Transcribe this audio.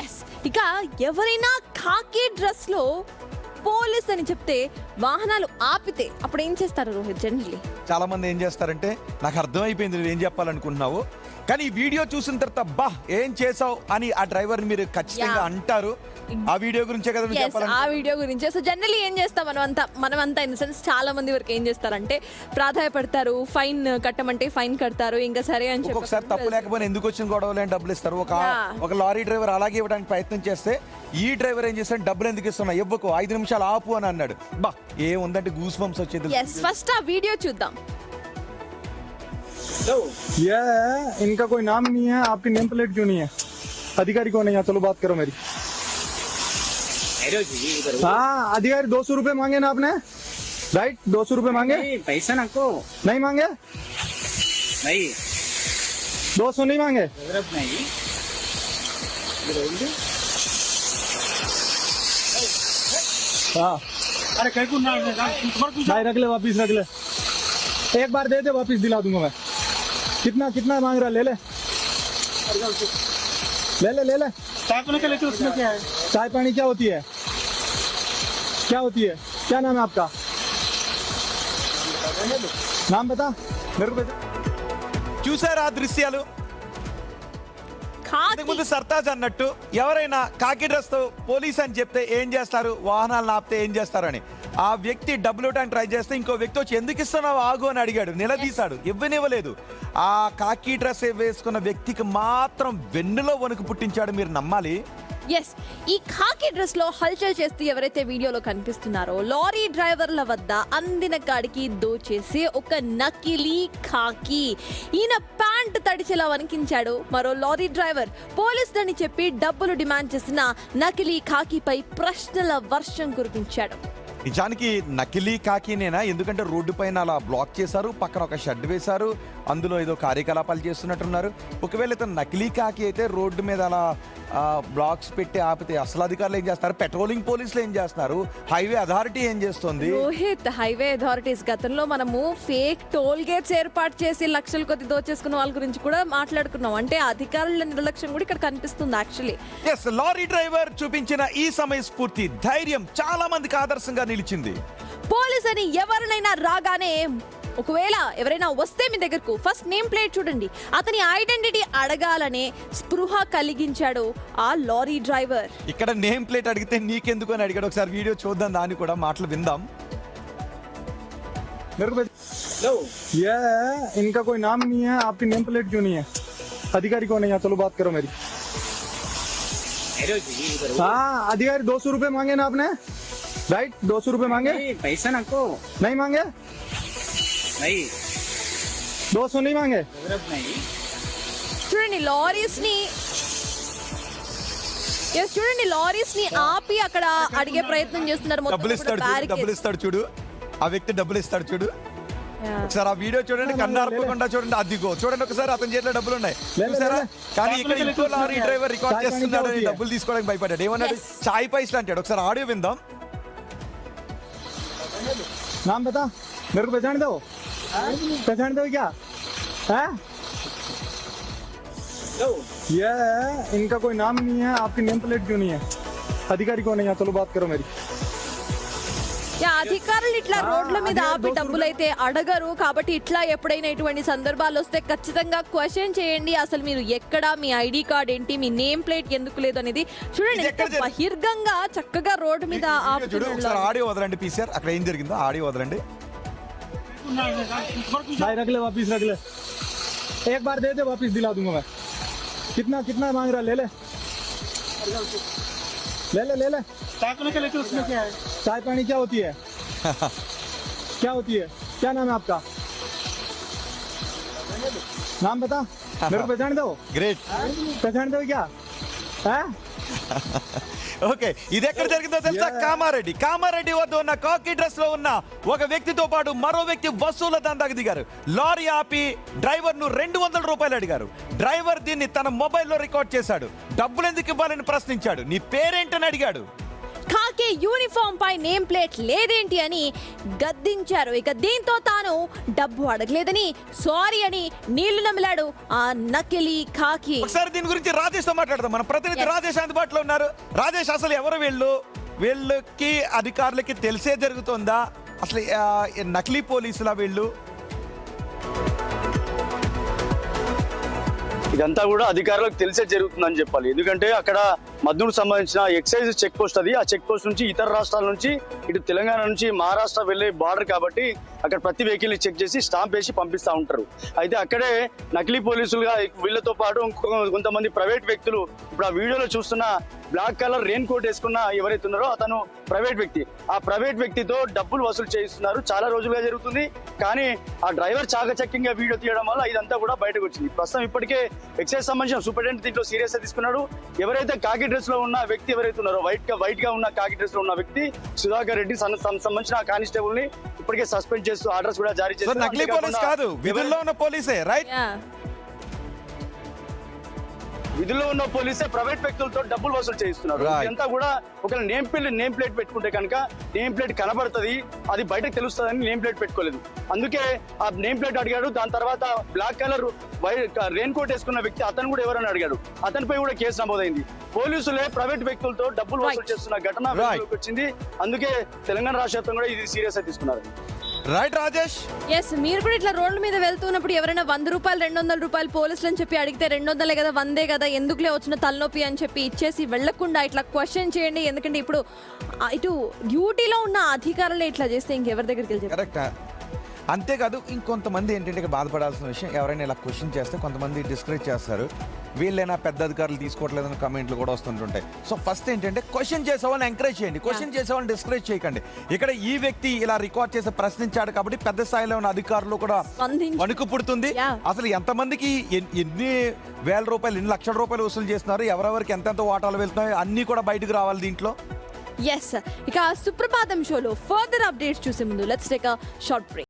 Yes, ఇక ఎవరైనా ఖాకీ dress లో పోలీస్ అని చెప్తే వాహనాలు ఆపితే అప్పుడు ఏం చేస్తారు రోహిత్ జనరల్లీ? చాలా మంది ఏం చేస్తారంటే నాకు అర్థమైపోయింది నువ్వు ఏం చెప్పాలనుకుంటున్నావు, కానీ ఈ వీడియో చూసిన తర్వాత బా ఏం చేసావు అని ఆ డ్రైవర్ మీరు ఖచ్చితంగా అంటారు. ఆ వీడియో గురించే కదా నువ్వు చెప్పాలంటే. ఆ వీడియో గురించే. సో జనరల్లీ ఏం చేస్తాం మనమంతా ఇన్ సెన్స్ చాలా మంది వరకు ఏం చేస్తారంటే ప్రాధాయపడతారు, ఫైన్ కట్టమంటే ఫైన్ కడతారు, ఇంకా సరే అని చెప్పి ఒకసారి తప్పు లేకపోయినా ఎందుకు వచ్చిన గొడవలు డబ్బులు ఇస్తారు. ఒక లారీ డ్రైవర్ అలాగే ఇవ్వడానికి ప్రయత్నం చేస్తే ఈ డ్రైవర్ ఏం చేస్తాడు, డబ్బులు ఎందుకు ఇస్తున్నా, ఇవ్వకు 5 నిమిషాలు ఆపు అని అన్నాడు. బా ఏముందంటే గూస్ బంప్స్ వచ్చేది. ఫస్ట్ ఆ వీడియో చూద్దాం. ये इनका कोई नाम नहीं है, आपकी नेम प्लेट क्यों नहीं है? अधिकारी कौन है यहाँ? चलो बात करो मेरी। हाँ अधिकारी 200 रुपए मांगे ना आपने, राइट? 200 रुपए मांगे? पैसा नको नहीं मांगे? नहीं 200 नहीं मांगे? नहीं हाँ अरे कहीं को ना भाई रख ले, वापिस रख ले, एक बार दे दे वापिस दिला दूंगा मैं। कितना कितना मांग रहा? ले ले ले ले ले ले। चाय पीने के लिए तो उसमें क्या है? चाय पानी क्या होती है? क्या होती है? क्या नाम है आपका? नाम बता मेरे को बता। చూసారా ఆ దృశ్యాలు? ముందు సర్తాజ్ అన్నట్టు ఎవరైనా కాకి డ్రెస్ తో పోలీస్ అని చెప్తే ఏం చేస్తారు, వాహనాలను ఆపితే ఏం చేస్తారు అని. ఆ వ్యక్తి డబ్బులు ఇవ్వడానికి ట్రై చేస్తే ఇంకో వ్యక్తి వచ్చి ఎందుకు ఇస్తున్నావు ఆగు అని అడిగాడు, నిలదీశాడు, ఇవ్వనివ్వలేదు. ఆ కాకి డ్రెస్ వేసుకున్న వ్యక్తికి మాత్రం వెన్నులో వణుకు పుట్టించాడు. మీరు నమ్మాలి. ఎస్, ఈ ఖాకీ డ్రెస్ లో హల్చల్ చేస్తూ ఎవరైతే వీడియోలో కనిపిస్తున్నారో లారీ డ్రైవర్ల వద్ద అందిన కాడికి దోచేసి ఒక నకిలీ ఖాకీ, ఈయన ప్యాంట్ తడిచేలా వణికించాడు మరో లారీ డ్రైవర్. పోలీస్ అని చెప్పి డబ్బులు డిమాండ్ చేసిన నకిలీ ఖాకీపై ప్రశ్నల వర్షం కురిపించాడు. నిజానికి నకిలీ కాకినేనా? ఎందుకంటే రోడ్డు పైన అలా బ్లాక్ చేశారు, పక్కన ఒక షెడ్ వేశారు, అందులో ఏదో కార్యకలాపాలు చేస్తున్నట్టున్నారు. ఒకవేళ ఇతను నకిలీ కాకి అయితే రోడ్డు మీద అలా బ్లాక్స్ పెట్టి ఆపితే అసలు అధికారులు ఏం చేస్తారు, పెట్రోలింగ్ పోలీసులు ఏం చేస్తున్నారు, హైవే అథారిటీ ఏం చేస్తుంది? రోహిత్, హైవే అథారిటీస్ గతంలో మనము ఫేక్ టోల్ గేట్స్ ఏర్పాటు చేసి లక్షల కొద్ది దోచేసుకున్న వాళ్ళ గురించి కూడా మాట్లాడుకున్నాం. అంటే అధికారుల నిర్లక్ష్యం కూడా ఇక్కడ కనిపిస్తుంది యాక్చువల్లీ. ఎస్, లారీ డ్రైవర్ చూపించిన ఈ సమయస్ఫూర్తి ధైర్యం చాలా మందికి ఆదర్శంగా నిలిచింది. పోలీస్ అని ఎవరినైనా రాగానే, ఒకవేళ ఎవరైనా వస్తే మీ దగ్గరకు ఫస్ట్ నేమ్ ప్లేట్ చూడండి, అతని ఐడెంటిటీ అడగాలనే స్పృహ కలిగించాడు ఆ లారీ డ్రైవర్. ఇక్కడ నేమ్ ప్లేట్ అడిగితే నీకెందుకు అని అడిగాడు. ఒకసారి వీడియో చూద్దాం, దాన్ని కూడా మాటలు విందాం. मेरे को बता। ये इनका कोई नाम नहीं है, आपकी नेम प्लेट क्यों नहीं है? अधिकारी कौन है यहाँ? चलो बात करो मेरी। हाँ अधिकारी 200 रुपए मांगे ना आपने, राइट? 200 रुपए मांगे? पैसा नको नहीं मांगे? नहीं 200 नहीं मांगे? नहीं చూడండి లారీస్ ని ఆపి అక్కడ అడిగే ప్రయత్నం చేస్తున్నారు. డబ్బులు ఇస్తాడు చూడు, ఆ వ్యక్తి డబ్బులు ఇస్తాడు చూడు. ఒకసారి ఆ వీడియో చూడండి, కన్నార్పకుండా చూడండి. అదిగో చూడండి, ఒకసారి అతని చేతిలో డబ్బులు ఉన్నాయి చూసారా? కానీ ఇక్కడ ఇంకో లారీ డ్రైవర్ రికార్డ్ చేస్తున్నాడు, డబ్బులు తీసుకోవడానికి భయపడ్డాడు. ఏమన్నాడు? చాయ్ పైసలు అంటాడు. ఒకసారి ఆడియో విందాం. नाम बता मेरे को, पहचान दो, पहचान दो क्या है? ये इनका कोई नाम नहीं है, आपकी नेम प्लेट क्यों नहीं है? अधिकारी कौन है यहाँ? चलो बात करो मेरी। అధికారులు ఇట్లా రోడ్ల మీద ఆపి డబ్బులు అయితే అడగరు. కాబట్టి ఇట్లా ఎప్పుడైనా ఇటువంటి సందర్భాలు వస్తే ఖచ్చితంగా క్వశ్చన్ చేయండి. అసలు మీరు ఎక్కడ, మీ ఐడి కార్డ్ ఏంటి, మీ నేమ్ ప్లేట్ ఎందుకు లేదు అనేది చూడండి. బహిర్గంగా చక్కగా రోడ్డు మీద ఒకసారి ఆడియో వదలండి పీసీఆర్, అక్కడ ఏం జరిగిందో ఆడియో వదలండి. भाई रख ले, वापिस रख ले, एक बार दे दे वापिस दिला दूंगा मैं। कितना कितना मांग रहा? ले ले ले ले ले ले। चाय पीने के लिए तो उसमें क्या है? चाय पानी क्या होती है? क्या होती है? क्या नाम है आपका? नाम बता मेरे को, पहचान दो। గ్రేట్. पहचान दो क्या है? ఓకే, ఇది ఎక్కడ జరిగిందో తెలుసా? కామారెడ్డి వద్ద ఉన్న కాకి డ్రెస్ లో ఉన్న ఒక వ్యక్తితో పాటు మరో వ్యక్తి వసూల దందాకు దిగారు. లారీ ఆపి డ్రైవర్ ను 200 రూపాయలు అడిగారు. డ్రైవర్ దీన్ని తన మొబైల్లో రికార్డ్ చేశాడు. డబ్బులు ఎందుకు ఇవ్వాలని ప్రశ్నించాడు. నీ పేరేంటని అడిగాడు. ఖాకీ అలాగే యూనిఫామ్ పై నేమ్ ప్లేట్ లేదేంటి అని గద్దించారు. ఇక దీంతో తాను డబ్బు అడగలేదని సారీ అని నీళ్లు నమిలాడు ఆ నకిలీ ఖాకీ. ఒకసారి దీని గురించి రాజేష్ తో మాట్లాడదాం. మన ప్రతినిధి రాజేష్ అందుబాటులో ఉన్నారు. రాజేష్, అసలు ఎవరు వీళ్ళకి అధికారులకి తెలిసే జరుగుతుందా? అసలు నకిలీ పోలీసుల వీళ్ళు? ఇదంతా కూడా అధికారులకు తెలిసే జరుగుతుందని చెప్పాలి. ఎందుకంటే అక్కడ మద్దుకు సంబంధించిన ఎక్సైజ్ చెక్ పోస్ట్ అది. ఆ చెక్ పోస్ట్ నుంచి ఇతర రాష్ట్రాల నుంచి ఇటు తెలంగాణ నుంచి మహారాష్ట్ర వెళ్ళే బార్డర్ కాబట్టి అక్కడ ప్రతి వెహికల్ చెక్ చేసి స్టాంప్ వేసి పంపిస్తూ ఉంటారు. అయితే అక్కడే నకిలీ పోలీసులుగా వీళ్ళతో పాటు కొంతమంది ప్రైవేట్ వ్యక్తులు, ఇప్పుడు ఆ వీడియోలో చూస్తున్న బ్లాక్ కలర్ రెయిన్ కోట్ వేసుకున్న ఎవరైతే ఉన్నారో అతను ప్రైవేట్ వ్యక్తి. ఆ ప్రైవేట్ వ్యక్తితో డబ్బులు వసూలు చేయిస్తున్నారు. చాలా రోజులుగా జరుగుతుంది. కానీ ఆ డ్రైవర్ చాకచక్యంగా వీడియో తీయడం వల్ల ఇదంతా కూడా బయటకు వచ్చింది. ప్రస్తుతం ఇప్పటికే ఎక్సైజ్ సంబంధించిన సూపరింటెండెంట్ దీంట్లో సీరియస్ గా తీసుకున్నాడు. ఎవరైతే కాకి డ్రెస్ లో ఉన్న వ్యక్తి ఎవరైతే ఉన్నారో, వైట్ గా ఉన్న కాకి డ్రెస్ లో ఉన్న వ్యక్తి సుధాకర్ రెడ్డి సంబంధించిన కానిస్టేబుల్ ని ఇప్పటికే సస్పెండ్ చేస్తూ ఆర్డర్స్ కూడా జారీ చేశారు. నకిలీ పోలీస్ కాదు, విధుల్లో ఉన్న పోలీసే, రైట్? విధుల్లో ఉన్న పోలీసే ప్రైవేట్ వ్యక్తులతో డబ్బులు వసూలు చేయిస్తున్నారు. ఇదంతా కూడా ఒక నేమ్ ప్లేట్ పెట్టుకుంటే కనుక నేమ్ ప్లేట్ కనబడుతుంది, అది బయటకు తెలుస్తుందని నేమ్ ప్లేట్ పెట్టుకోలేదు. అందుకే ఆ నేమ్ ప్లేట్ అడిగాడు. దాని తర్వాత బ్లాక్ కలర్ రెయిన్ కోట్ వేసుకున్న వ్యక్తి అతను కూడా ఎవరని అడిగాడు. అతనిపై కూడా కేసు నమోదైంది. పోలీసులే ప్రైవేట్ వ్యక్తులతో డబ్బులు వసూలు చేస్తున్న ఘటన వెలుగులోకి వచ్చింది. అందుకే తెలంగాణ రాష్ట్ర వ్యాప్తంగా కూడా ఇది సీరియస్ గా తీసుకున్నారు. రైట్ రాజేష్? ఎస్, మీరు కూడా ఇట్లా రోడ్ల మీద వెళ్తున్నప్పుడు ఎవరైనా 100 రూపాయలు 200 రూపాయలు పోలీసులు అని చెప్పి అడిగితే 200 కదా 100 కదా ఎందుకులే వచ్చిన తలనొప్పి అని చెప్పి ఇచ్చేసి వెళ్లకుండా ఇట్లా క్వశ్చన్ చేయండి. ఎందుకంటే ఇప్పుడు ఇటు డ్యూటీలో ఉన్న అధికారులు ఇట్లా చేస్తే ఇంకెవరి దగ్గరికి వెళ్ళి కరెక్ట్. అంతేకాదు, ఇంకొంతమంది ఏంటంటే బాధపడాల్సిన విషయం, ఎవరైనా ఇలా క్వశ్చన్ చేస్తే కొంతమంది డిస్కరేజ్ చేస్తారు. వీళ్ళైనా పెద్ద అధికారులు తీసుకోవట్లేదని కమెంట్లు కూడా వస్తుంటుంటాయి. సో ఫస్ట్ ఏంటంటే క్వశ్చన్ చేసే వాళ్ళని ఎంకరేజ్ చేయండి, క్వశ్చన్ చేసే వాళ్ళని డిస్కరేజ్ చేయకండి. ఇక్కడ ఈ వ్యక్తి ఇలా రికార్డ్ చేసి ప్రశ్నించాడు కాబట్టి పెద్ద స్థాయిలో ఉన్న అధికారులు కూడా వణుకు పుడుతుంది. అసలు ఎంతమందికి ఎన్ని వేల రూపాయలు, ఎన్ని లక్షల రూపాయలు వసూలు చేస్తున్నారు, ఎవరెవరికి ఎంతెంత వాటాలు వెళ్తున్నాయో అన్ని కూడా బయటకు రావాలి దీంట్లో. ఎస్, ఇక సుప్రభాతం షోలో ఫర్దర్ అప్డేట్స్ చూసే ముందు let's take a short break.